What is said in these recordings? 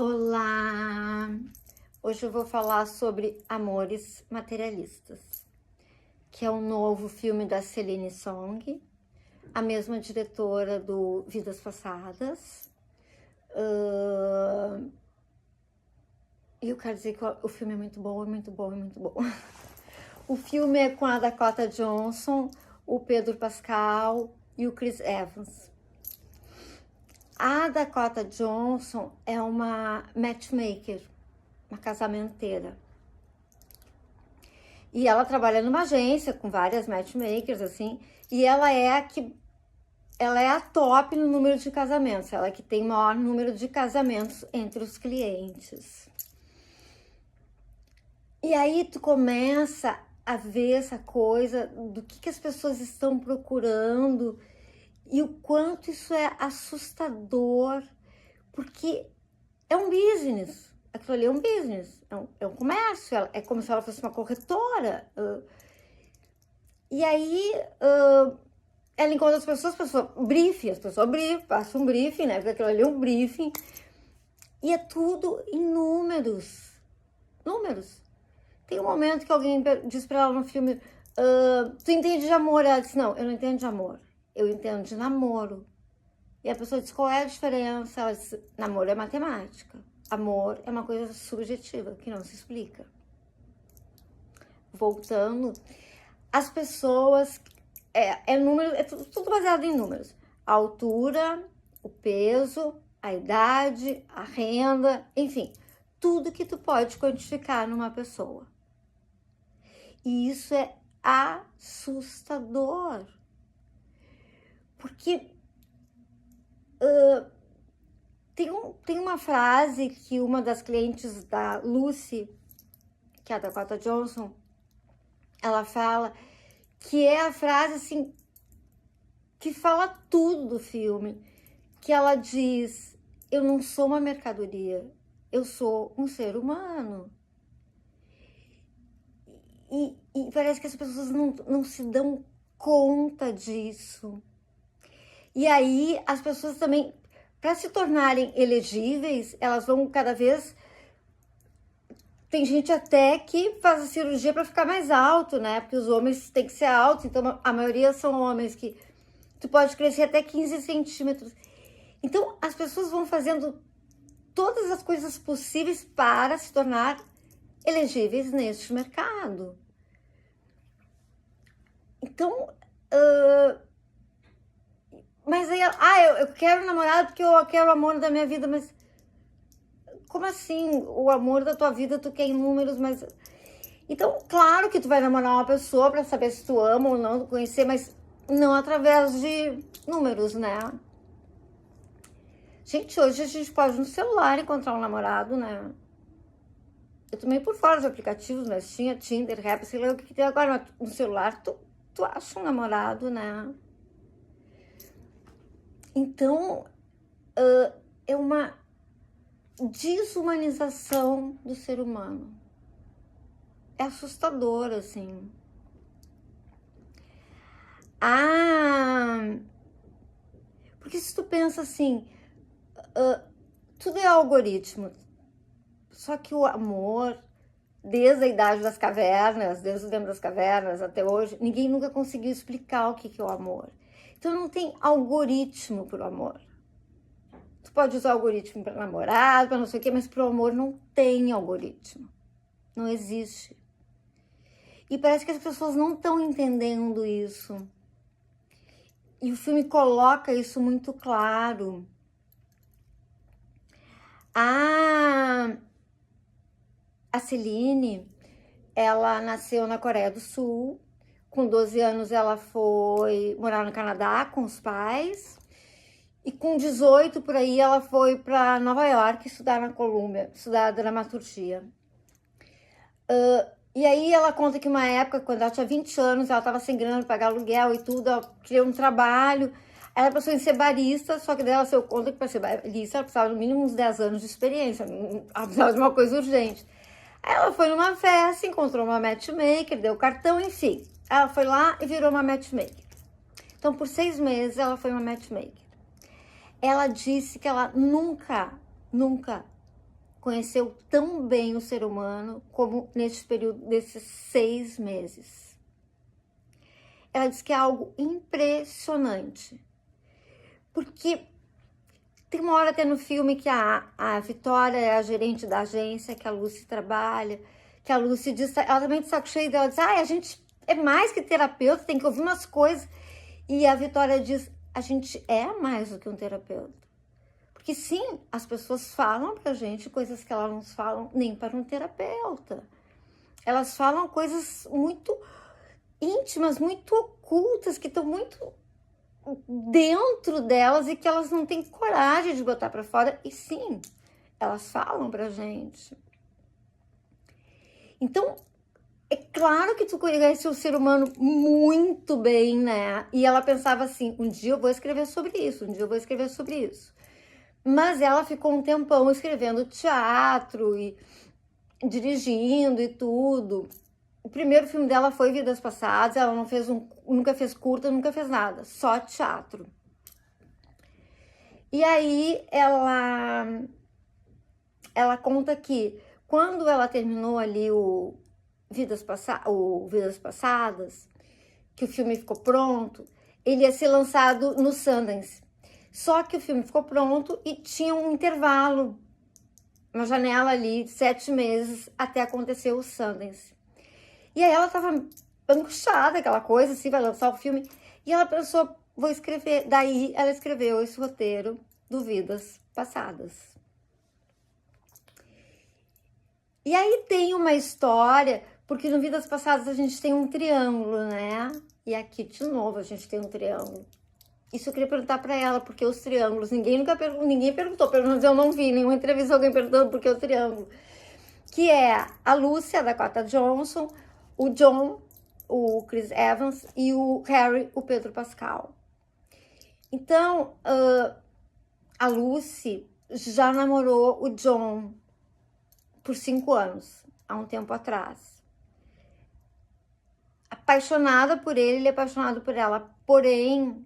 Olá! Hoje eu vou falar sobre Amores Materialistas, que é um novo filme da Celine Song, a mesma diretora do Vidas Passadas. E eu quero dizer que o filme é muito bom, é muito bom, é muito bom. O filme é com a Dakota Johnson, o Pedro Pascal e o Chris Evans. A Dakota Johnson é uma matchmaker, uma casamenteira. E ela trabalha numa agência com várias matchmakers, assim, e ela é a top no número de casamentos, ela é que tem o maior número de casamentos entre os clientes. E aí tu começa a ver essa coisa do que as pessoas estão procurando e o quanto isso é assustador, porque é um business, aquilo ali é um business, é um comércio, é como se ela fosse uma corretora. E aí ela encontra as pessoas passa um briefing, né? Porque aquilo ali é um briefing, e é tudo em números. Tem um momento que alguém diz pra ela no filme, tu entende de amor? Ela diz, não, eu não entendo de amor, eu entendo de namoro. E a pessoa diz, qual é a diferença? Ela diz, namoro é matemática, amor é uma coisa subjetiva, que não se explica. Voltando, as pessoas, número, é tudo baseado em números. A altura, o peso, a idade, a renda, enfim, tudo que tu pode quantificar numa pessoa. E isso é assustador. Porque tem uma frase que uma das clientes da Lucy, que é a Dakota Johnson, ela fala, que é a frase assim, que fala tudo do filme, que ela diz, eu não sou uma mercadoria, eu sou um ser humano. E parece que as pessoas não se dão conta disso. E aí as pessoas também, para se tornarem elegíveis, elas vão cada vez... Tem gente até que faz a cirurgia para ficar mais alto, né? Porque os homens têm que ser altos, então a maioria são homens que tu pode crescer até 15 centímetros. Então as pessoas vão fazendo todas as coisas possíveis para se tornar elegíveis neste mercado. Então, mas aí, eu quero um namorado porque eu quero o amor da minha vida, mas como assim? O amor da tua vida tu quer em números, mas... Então, claro que tu vai namorar uma pessoa pra saber se tu ama ou não, conhecer, mas não através de números, né? Gente, hoje a gente pode no celular encontrar um namorado, né? Eu tomei por fora os aplicativos, mas tinha Tinder, Rap, sei lá o que tem agora, mas no celular tu acha um namorado, né? Então, é uma desumanização do ser humano. É assustador, assim. Porque se tu pensa assim, tudo é algoritmo. Só que o amor, desde a idade das cavernas, desde o tempo das cavernas até hoje, ninguém nunca conseguiu explicar o que é o amor. Então não tem algoritmo pro amor. Tu pode usar algoritmo para namorado, para não sei o quê, mas pro amor não tem algoritmo. Não existe. E parece que as pessoas não estão entendendo isso. E o filme coloca isso muito claro. A Celine, ela nasceu na Coreia do Sul. Com 12 anos ela foi morar no Canadá com os pais. E com 18 por aí ela foi para Nova York estudar na Columbia, estudar dramaturgia. E aí ela conta que uma época, quando ela tinha 20 anos, ela estava sem grana para pagar aluguel e tudo, ela queria um trabalho. Aí ela passou em ser barista, só que daí ela se deu conta que para ser barista ela precisava no mínimo uns 10 anos de experiência, ela precisava de uma coisa urgente. Aí ela foi numa festa, encontrou uma matchmaker, deu cartão, enfim. Ela foi lá e virou uma matchmaker. Então, por 6 meses, ela foi uma matchmaker. Ela disse que ela nunca conheceu tão bem o ser humano como nesse período desses 6 meses. Ela diz que é algo impressionante, porque tem uma hora até no filme que a Vitória é a gerente da agência, que a Lucy trabalha, que a Lucy diz, ela também de saco cheio dela, diz, a gente é mais que terapeuta, tem que ouvir umas coisas. E a Vitória diz, a gente é mais do que um terapeuta. Porque sim, as pessoas falam pra gente coisas que elas não falam nem para um terapeuta. Elas falam coisas muito íntimas, muito ocultas, que estão muito dentro delas e que elas não têm coragem de botar para fora. E sim, elas falam pra gente. Então, é claro que tu conhece o ser humano muito bem, né? E ela pensava assim, um dia eu vou escrever sobre isso, um dia eu vou escrever sobre isso. Mas ela ficou um tempão escrevendo teatro e dirigindo e tudo. O primeiro filme dela foi Vidas Passadas, ela não fez nunca fez curta, nunca fez nada, só teatro. E aí ela conta que quando ela terminou ali o Vidas Passadas, que o filme ficou pronto, ele ia ser lançado no Sundance. Só que o filme ficou pronto e tinha um intervalo, uma janela ali de 7 meses até acontecer o Sundance. E aí ela tava angustiada, aquela coisa assim, vai lançar o filme. E ela pensou, vou escrever. Daí ela escreveu esse roteiro do Vidas Passadas. E aí tem uma história, porque no Vidas Passadas a gente tem um triângulo, né? E aqui de novo a gente tem um triângulo. Isso eu queria perguntar para ela, porque os triângulos, ninguém perguntou, pelo menos eu não vi nenhuma entrevista alguém perguntando por que o triângulo. Que é a Lúcia, da Dakota Johnson, o John, o Chris Evans, e o Harry, o Pedro Pascal. Então, a Lucy já namorou o John por 5 anos, há um tempo atrás. Apaixonada por ele é apaixonado por ela, porém,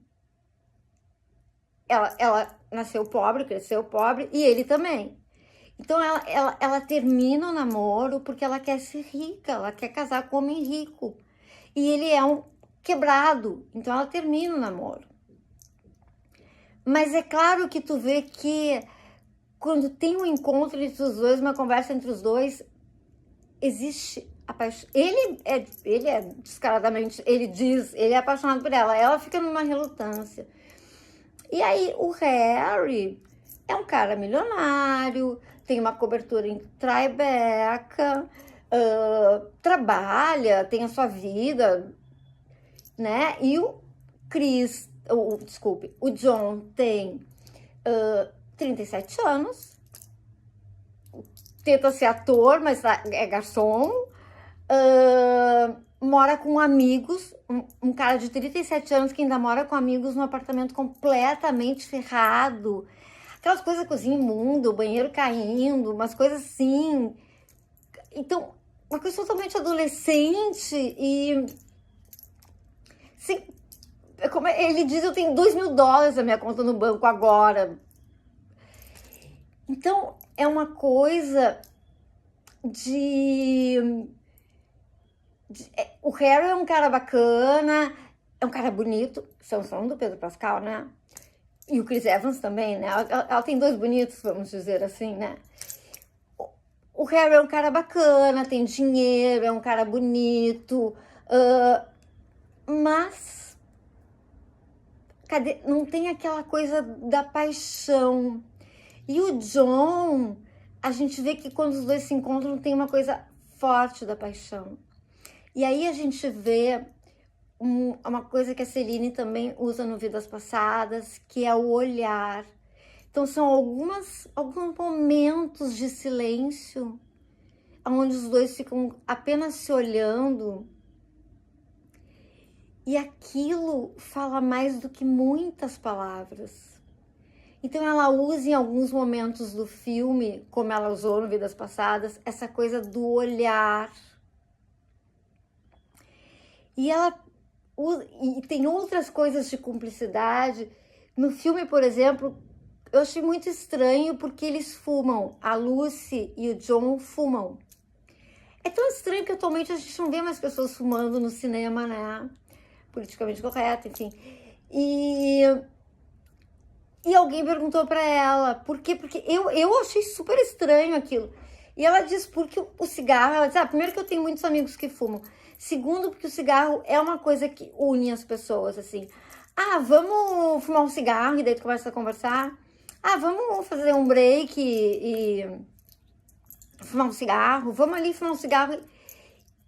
ela nasceu pobre, cresceu pobre, e ele também. Então ela termina o namoro porque ela quer ser rica, ela quer casar com um homem rico. E ele é um quebrado, então ela termina o namoro. Mas é claro que tu vê que quando tem um encontro entre os dois, uma conversa entre os dois, existe a paixão. Ele é descaradamente, ele é apaixonado por ela fica numa relutância. E aí o Harry é um cara milionário, tem uma cobertura em Tribeca, trabalha, tem a sua vida, né? E o o John tem 37 anos, tenta ser ator, mas é garçom, mora com amigos, um cara de 37 anos que ainda mora com amigos num apartamento completamente ferrado, aquelas coisas, cozinha imunda, o banheiro caindo, umas coisas assim. Então, uma coisa totalmente adolescente e... Assim, como ele diz, eu tenho $2.000 na minha conta no banco agora. Então, é uma coisa o Harry é um cara bacana, é um cara bonito, estamos falando do Pedro Pascal, né? E o Chris Evans também, né? Ela tem 2 bonitos, vamos dizer assim, né? O Harry é um cara bacana, tem dinheiro, é um cara bonito, mas não tem aquela coisa da paixão. E o John, a gente vê que quando os dois se encontram tem uma coisa forte da paixão. E aí a gente vê uma coisa que a Celine também usa no Vidas Passadas, que é o olhar. Então são alguns momentos de silêncio, onde os dois ficam apenas se olhando. E aquilo fala mais do que muitas palavras. Então ela usa em alguns momentos do filme, como ela usou no Vidas Passadas, essa coisa do olhar. E ela usa, e tem outras coisas de cumplicidade. No filme, por exemplo, eu achei muito estranho porque eles fumam. A Lucy e o John fumam. É tão estranho que atualmente a gente não vê mais pessoas fumando no cinema, né? Politicamente correto, enfim. E alguém perguntou pra ela, por quê? Porque eu achei super estranho aquilo. E ela diz, porque o cigarro, ela diz, primeiro que eu tenho muitos amigos que fumam. Segundo, porque o cigarro é uma coisa que une as pessoas, assim. Vamos fumar um cigarro, e daí tu começa a conversar. Vamos fazer um break e fumar um cigarro. Vamos ali fumar um cigarro.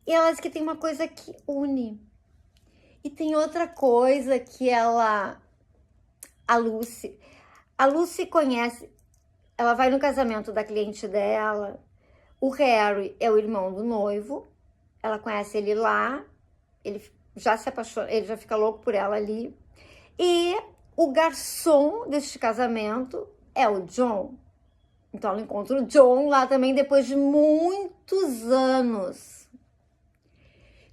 E ela diz que tem uma coisa que une. E tem outra coisa que a Lucy conhece, ela vai no casamento da cliente dela, o Harry é o irmão do noivo, ela conhece ele lá, ele já se apaixona, ele já fica louco por ela ali, e o garçom deste casamento é o John. Então ela encontra o John lá também depois de muitos anos.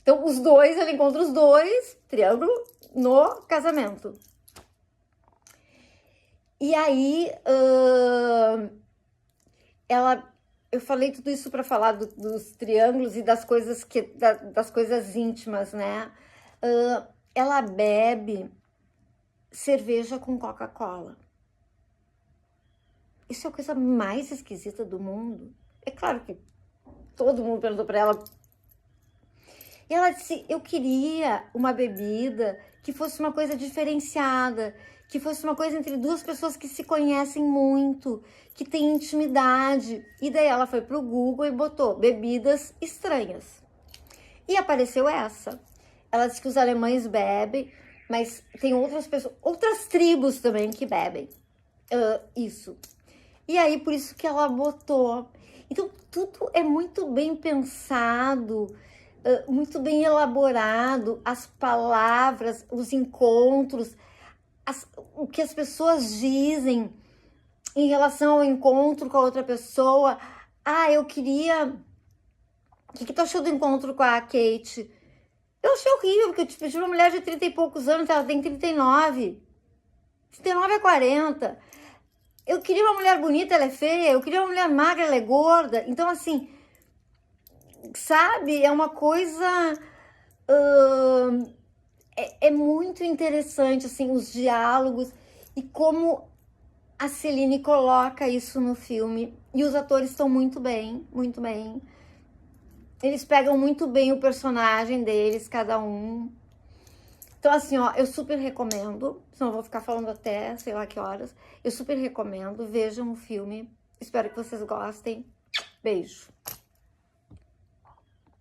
Então ela encontra os dois, triângulo, no casamento. E aí, eu falei tudo isso para falar dos triângulos e das coisas das coisas íntimas, né? Ela bebe cerveja com Coca-Cola. Isso é a coisa mais esquisita do mundo. É claro que todo mundo perguntou para ela. E ela disse, eu queria uma bebida que fosse uma coisa diferenciada, que fosse uma coisa entre duas pessoas que se conhecem muito, que tem intimidade. E daí ela foi pro Google e botou bebidas estranhas. E apareceu essa. Ela disse que os alemães bebem, mas tem outras pessoas, outras tribos também que bebem isso. E aí, por isso que ela botou. Então, tudo é muito bem pensado, muito bem elaborado, as palavras, os encontros, o que as pessoas dizem em relação ao encontro com a outra pessoa. Eu queria... O que tu achou do encontro com a Kate? Eu achei horrível, porque eu tive uma mulher de 30 e poucos anos, ela tem 39. 39 a 40. Eu queria uma mulher bonita, ela é feia. Eu queria uma mulher magra, ela é gorda. Então, assim, sabe? É uma coisa... É muito interessante, assim, os diálogos e como a Celine coloca isso no filme. E os atores estão muito bem, muito bem. Eles pegam muito bem o personagem deles, cada um. Então, assim, eu super recomendo. Senão eu vou ficar falando até sei lá que horas. Eu super recomendo. Vejam o filme. Espero que vocês gostem. Beijo.